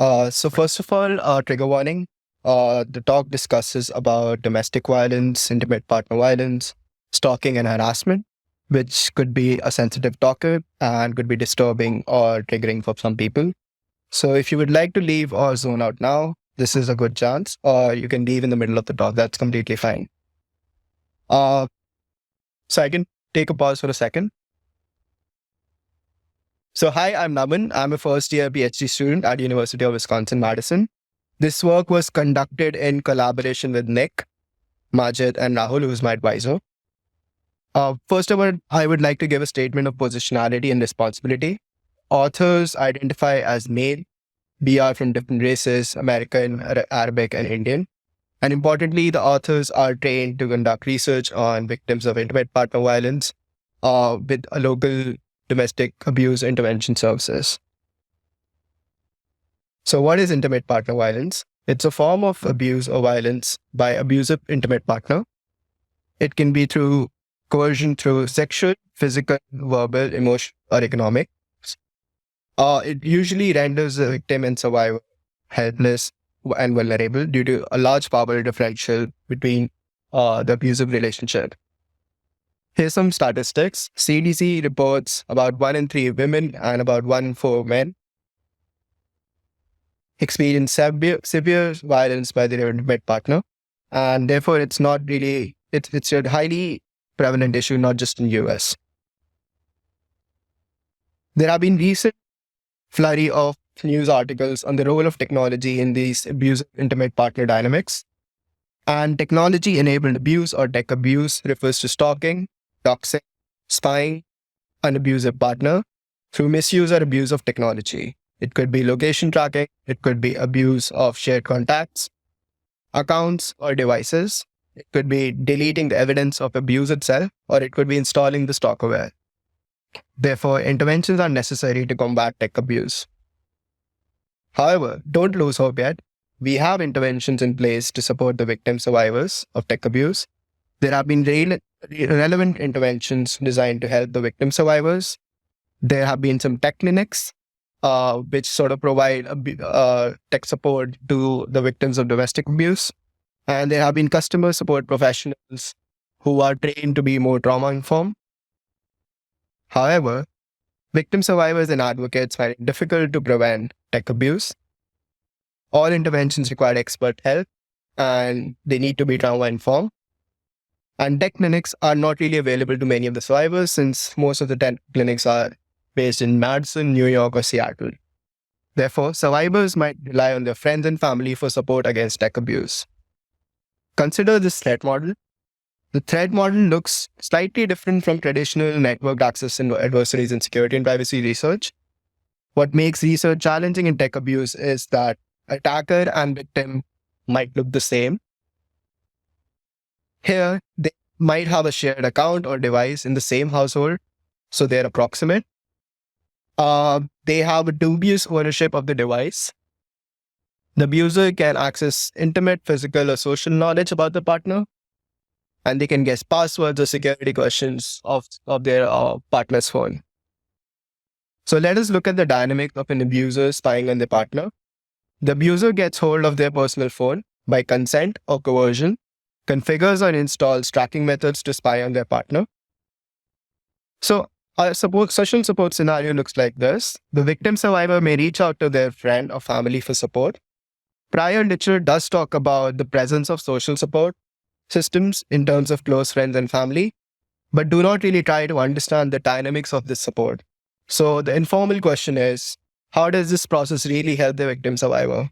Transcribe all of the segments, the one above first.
So first of all, trigger warning. The talk discusses about domestic violence, intimate partner violence, stalking and harassment, which could be a sensitive topic and could be disturbing or triggering for some people. So if you would like to leave or zone out now, this is a good chance, or you can leave in the middle of the talk. That's completely fine. Uh, so I can take a pause for a second. So hi, I'm Naman. I'm a first year PhD student at University of Wisconsin-Madison. This work was conducted in collaboration with Nick, Majid, and Rahul, who is my advisor. First of all, I would like to give a statement of positionality and responsibility. Authors identify as male, BR from different races, American, Arabic, and Indian. And importantly, the authors are trained to conduct research on victims of intimate partner violence with a local domestic abuse intervention services. So what is intimate partner violence? It's a form of abuse or violence by abusive intimate partner. It can be through coercion through sexual, physical, verbal, emotional, or economic. It usually renders the victim and survivor helpless and vulnerable due to a large power differential between the abusive relationship. Here's some statistics. CDC reports about 1 in 3 women and about 1 in 4 men experience severe violence by their intimate partner. And therefore, it's not really, it's a highly prevalent issue, not just in the US. There have been recent flurry of news articles on the role of technology in these abusive intimate partner dynamics. And technology-enabled abuse or tech abuse refers to stalking, doxing, spying, an abusive partner through misuse or abuse of technology. It could be location tracking, it could be abuse of shared contacts, accounts, or devices. It could be deleting the evidence of abuse itself, or it could be installing the stalkerware. Therefore, interventions are necessary to combat tech abuse. However, don't lose hope yet. We have interventions in place to support the victim survivors of tech abuse. There have been relevant interventions designed to help the victim survivors. There have been some tech clinics, which sort of provide tech support to the victims of domestic abuse. And there have been customer support professionals who are trained to be more trauma-informed. However, victim survivors and advocates find it difficult to prevent tech abuse. All interventions require expert help, and they need to be trauma-informed. And tech clinics are not really available to many of the survivors, since most of the tech clinics are based in Madison, New York, or Seattle. Therefore, survivors might rely on their friends and family for support against tech abuse. Consider this threat model. The threat model looks slightly different from traditional networked access and adversaries in security and privacy research. What makes research challenging in tech abuse is that attacker and victim might look the same. Here, they might have a shared account or device in the same household, so they're approximate. They have a dubious ownership of the device. The abuser can access intimate, physical, or social knowledge about the partner, and they can guess passwords or security questions of their partner's phone. So let us look at the dynamic of an abuser spying on their partner. The abuser gets hold of their personal phone by consent or coercion, configures or installs tracking methods to spy on their partner. So a social support scenario looks like this. The victim survivor may reach out to their friend or family for support. Prior literature does talk about the presence of social support systems in terms of close friends and family, but do not really try to understand the dynamics of this support. So the informal question is, how does this process really help the victim survivor?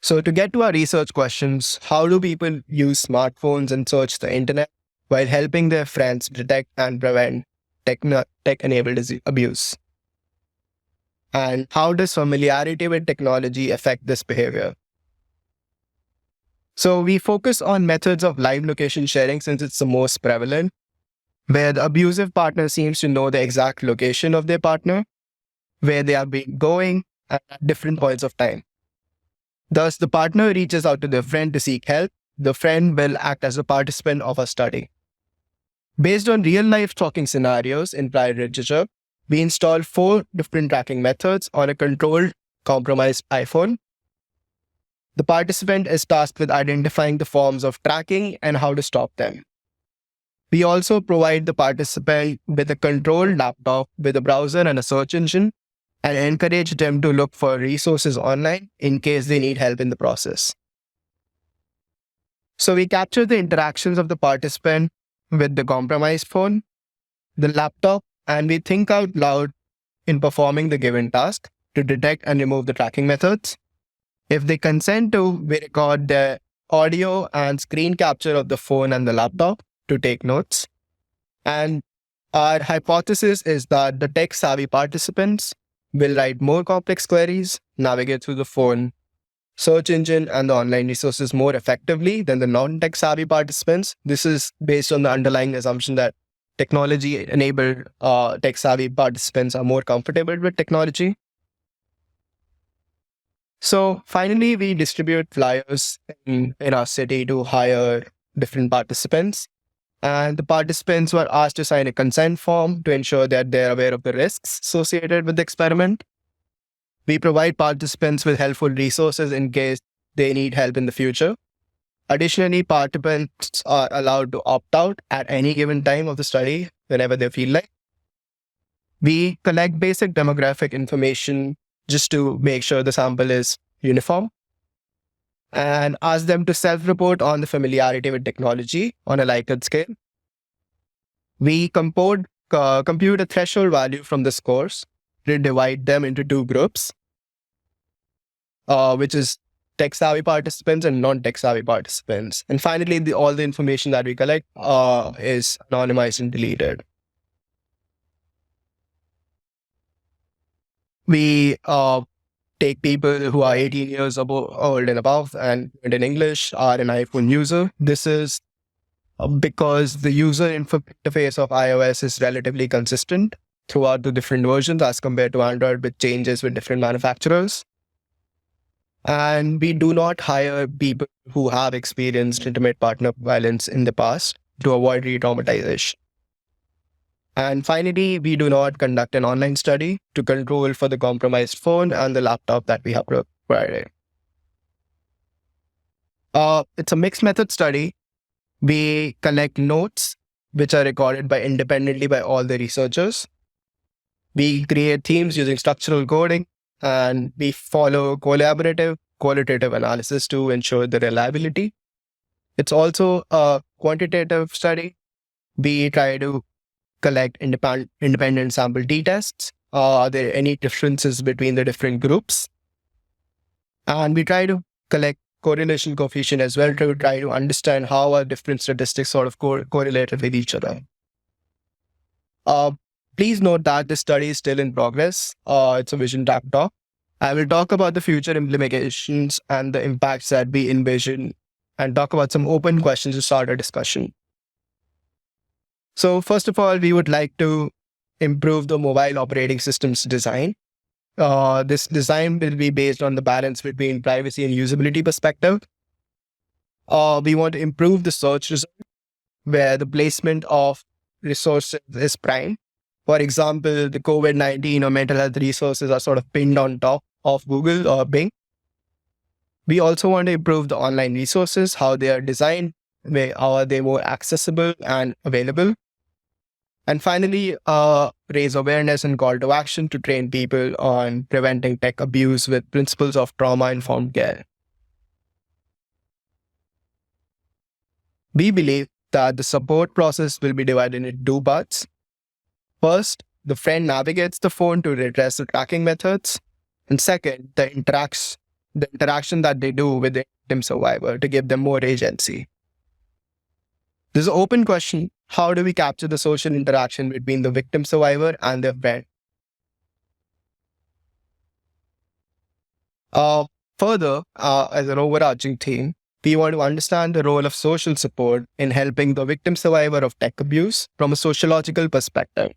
So to get to our research questions, how do people use smartphones and search the internet while helping their friends detect and prevent tech-enabled abuse? And how does familiarity with technology affect this behavior? So we focus on methods of live location sharing since it's the most prevalent, where the abusive partner seems to know the exact location of their partner, where they are going at different points of time. Thus, the partner reaches out to their friend to seek help. The friend will act as a participant of a study. Based on real-life stalking scenarios in prior literature, We install 4 different tracking methods on a controlled, compromised iPhone. The participant is tasked with identifying the forms of tracking and how to stop them. We also provide the participant with a controlled laptop with a browser and a search engine and encourage them to look for resources online in case they need help in the process. So we capture the interactions of the participant with the compromised phone, the laptop, and we think out loud in performing the given task to detect and remove the tracking methods. If they consent to, we record the audio and screen capture of the phone and the laptop to take notes. And our hypothesis is that the tech-savvy participants will write more complex queries, navigate through the phone, search engine, and the online resources more effectively than the non-tech-savvy participants. This is based on the underlying assumption that technology-enabled tech-savvy participants are more comfortable with technology. So finally, we distribute flyers in our city to hire different participants. And the participants were asked to sign a consent form to ensure that they're aware of the risks associated with the experiment. We provide participants with helpful resources in case they need help in the future. Additionally, participants are allowed to opt out at any given time of the study whenever they feel like. We collect basic demographic information just to make sure the sample is uniform and ask them to self-report on the familiarity with technology on a Likert scale. We compute a threshold value from the scores to divide them into 2 groups, which is tech-savvy participants and non-tech-savvy participants. And finally, all the information that we collect is anonymized and deleted. We take people who are 18 years old and above and in English are an iPhone user. This is because the user interface of iOS is relatively consistent throughout the different versions as compared to Android, with changes with different manufacturers. And we do not hire people who have experienced intimate partner violence in the past to avoid re-traumatization. And finally, we do not conduct an online study to control for the compromised phone and the laptop that we have provided. It's a mixed method study. We collect notes, which are recorded independently by all the researchers. We create themes using structural coding, and we follow collaborative, qualitative analysis to ensure the reliability. It's also a quantitative study. We try to collect independent sample t-tests. Are there any differences between the different groups? And we try to collect correlation coefficient as well to try to understand how our different statistics sort of correlated with each other. Please note that this study is still in progress. It's a vision talk. I will talk about the future implications and the impacts that we envision and talk about some open questions to start our discussion. So first of all, we would like to improve the mobile operating system's design. This design will be based on the balance between privacy and usability perspective. We want to improve the search result where the placement of resources is prime. For example, the COVID-19 or mental health resources are sort of pinned on top of Google or Bing. We also want to improve the online resources, how they are designed, how are they more accessible and available. And finally, raise awareness and call to action to train people on preventing tech abuse with principles of trauma-informed care. We believe that the support process will be divided into 2 parts. First, the friend navigates the phone to redress the tracking methods. And second, the interaction that they do with the victim survivor to give them more agency. This is an open question. How do we capture the social interaction between the victim survivor and their friend? Further, as an overarching theme, we want to understand the role of social support in helping the victim survivor of tech abuse from a sociological perspective.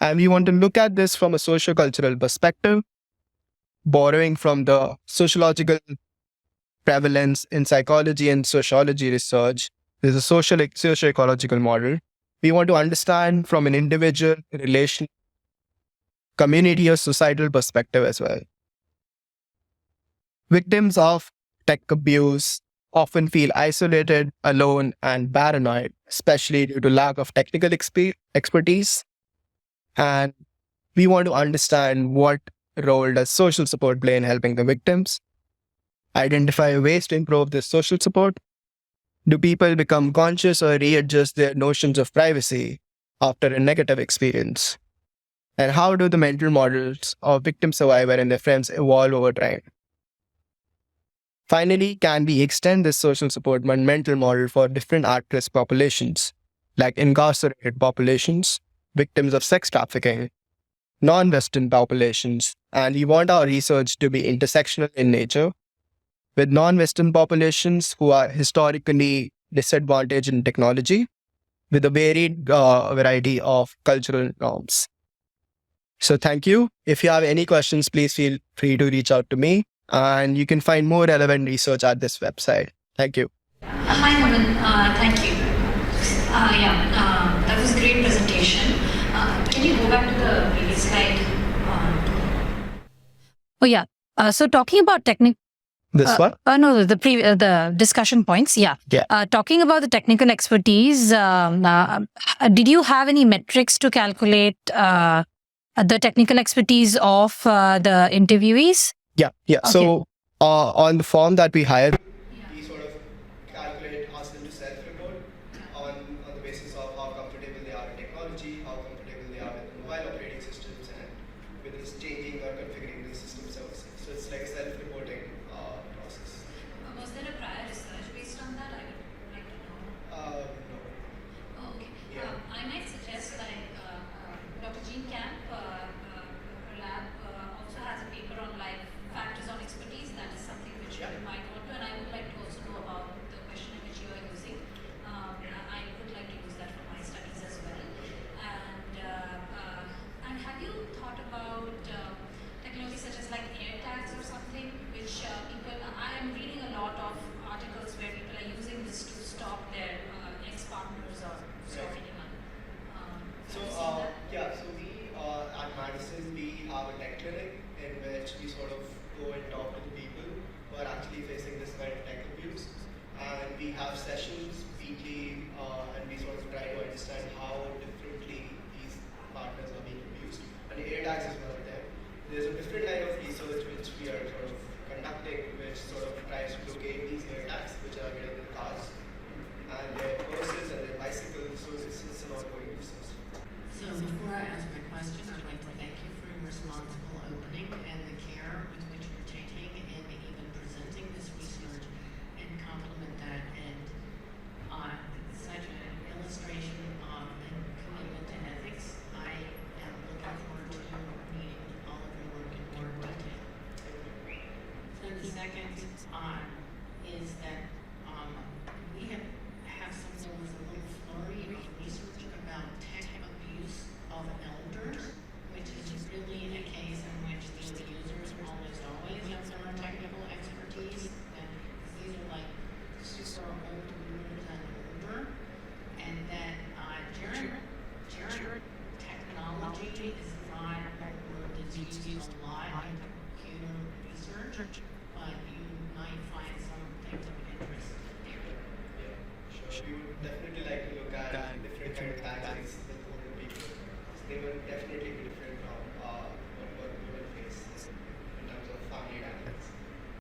And we want to look at this from a socio-cultural perspective, borrowing from the sociological prevalence in psychology and sociology research. There's a socio-ecological model. We want to understand from an individual, relation, community or societal perspective as well. Victims of tech abuse often feel isolated, alone, and paranoid, especially due to lack of technical expertise. And we want to understand what role does social support play in helping the victims, identify ways to improve this social support. Do people become conscious or readjust their notions of privacy after a negative experience? And how do the mental models of victim survivor and their friends evolve over time? Finally, can we extend this social support mental model for different at-risk populations, like incarcerated populations, victims of sex trafficking, non-Western populations, and we want our research to be intersectional in nature, with non-Western populations who are historically disadvantaged in technology, with a varied variety of cultural norms. So thank you. If you have any questions, please feel free to reach out to me. And you can find more relevant research at this website. Thank you. Hi, Naman. Thank you. That was a great presentation. Can you go back to the previous slide? So talking about This one? No, the discussion points. Yeah. Talking about the technical expertise, did you have any metrics to calculate the technical expertise of the interviewees? Yeah. Okay. So on the form that we hired, we sort of calculate, ask them to self-report on the basis of how comfortable they are with technology, how comfortable they are with mobile operating systems, and with this changing or configuring the system services. So it's like a self-reporting process. Was there a prior research based on that? I would like to know. No. Oh, okay. Yeah. I might suggest Dr. Jean Camp, her lab also has a paper on factors on expertise. That is something which you might want to, and I would like to also know about the question in which you are using. I would like to use that for my studies as well. And have you thought about technology such as air tags or something, which people, I am reading a lot of articles where people are using this to stop their ex-partners or stop anyone. So we at Madison, we have a tech clinic in which we sort of go and talk to the people who are actually facing this kind of tech abuse. And we have sessions weekly, and we sort of try to understand how differently these partners are being abused. And AirTags is one of them. There's a different line of research which we are sort of conducting, which sort of tries to locate these AirTags which are getting in cars and their purses and their bicycles. So this is an ongoing research. So before I ask my question, I'd like to thank you for your responsible opening and the care with which you're taking and even presenting this research, and compliment that, and such an illustration of and commitment to ethics. I am looking forward to meeting all of your work in more detail. So the second is that we have something with a little flurry of research about tech abuse of elders, which is really a case in which the abusers almost always have their technical expertise, and these are super old boomers and older, and that Jared technology is not what is used a lot in computer research.